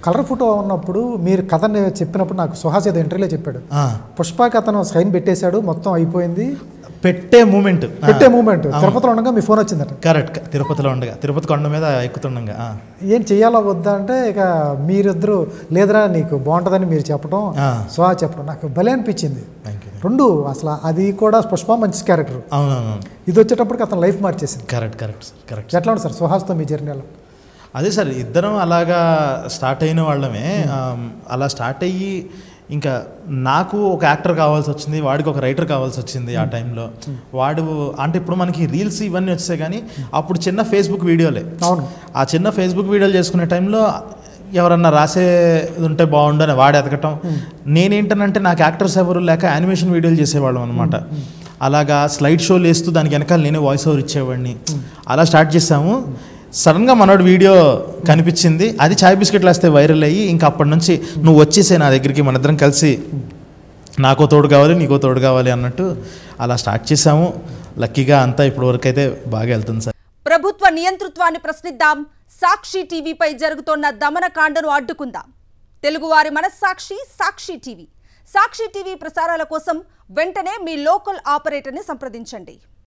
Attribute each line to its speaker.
Speaker 1: Colour photo ఉన్నప్పుడు మీరు కథని చెప్పినప్పుడు నాకు సుహాస్ ఏదో ఇంటర్వ్యూలో చెప్పాడు, పుష్పకి అతను సైన్ పెట్టేశాడు, మొత్తం అయిపోయింది, పెట్టే మూమెంట్ తిరుపతిలో ఉండగా మీ ఫోన్ వచ్చిందట.
Speaker 2: కరెక్ట్, తిరుపతిలో ఉండగా, తిరుపతి కొండ మీద ఎక్కుతుండగా
Speaker 1: ఏం చెయ్యాలా వద్దా అంటే ఇక మీరిద్దరు లేదురా నీకు బాగుంటుందని మీరు చెప్పడం, సుహాస్ చెప్పడం నాకు భలే అనిపించింది. రెండు అసలు అది కూడా పుష్ప మంచి క్యారెక్టర్,
Speaker 2: అవునవును,
Speaker 1: ఇది వచ్చేటప్పటికి అతను లైఫ్ మార్చేసింది.
Speaker 2: కరెక్ట్.
Speaker 1: ఎట్లా ఉంది సార్ సుహాస్తో మీ జర్నీలో?
Speaker 2: అదే సార్, ఇద్దరం అలాగా స్టార్ట్ అయిన వాళ్ళమే. అలా స్టార్ట్ అయ్యి ఇంకా నాకు ఒక యాక్టర్ కావాల్సి వచ్చింది, వాడికి ఒక రైటర్ కావాల్సి వచ్చింది. ఆ టైంలో వాడు అంటే ఇప్పుడు మనకి రీల్స్ ఇవన్నీ వచ్చాయి, కానీ అప్పుడు చిన్న ఫేస్బుక్ వీడియోలే. ఆ చిన్న ఫేస్బుక్ వీడియోలు చేసుకునే టైంలో ఎవరన్నా రాసేది ఉంటే బాగుండని వాడు ఎతకటం. నేనేంటనంటే నాకు యాక్టర్స్ ఎవరు లేక యానిమేషన్ వీడియోలు చేసేవాళ్ళం అనమాట. అలాగా స్లైడ్ షోలు వేస్తూ దానికి వెనకాల నేనే వాయిస్ ఓవర్ ఇచ్చేవాడిని. అలా స్టార్ట్ చేసాము. సడన్గా మనోడు వీడియో కనిపించింది, అది చాయ్ బిస్కెట్లు వేస్తే వైరల్ అయ్యి ఇంకా అప్పటి నుంచి నువ్వు వచ్చేసే నా దగ్గరికి, మన ఇద్దరం కలిసి నాకో తోడు కావాలి నీకో తోడు కావాలి అన్నట్టు అలా స్టార్ట్ చేసాము. లక్కీగా అంతా ఇప్పటి వరకు అయితే బాగా వెళ్తుంది సార్.
Speaker 3: ప్రభుత్వ నియంతృత్వాన్ని ప్రశ్నిద్దాం, సాక్షి టీవీపై జరుగుతోన్న దమనకాండను అడ్డుకుందాం. తెలుగువారి మనస్సాక్షి సాక్షి టీవీ. సాక్షి టీవీ ప్రసారాల కోసం వెంటనే మీ లోకల్ ఆపరేటర్ని సంప్రదించండి.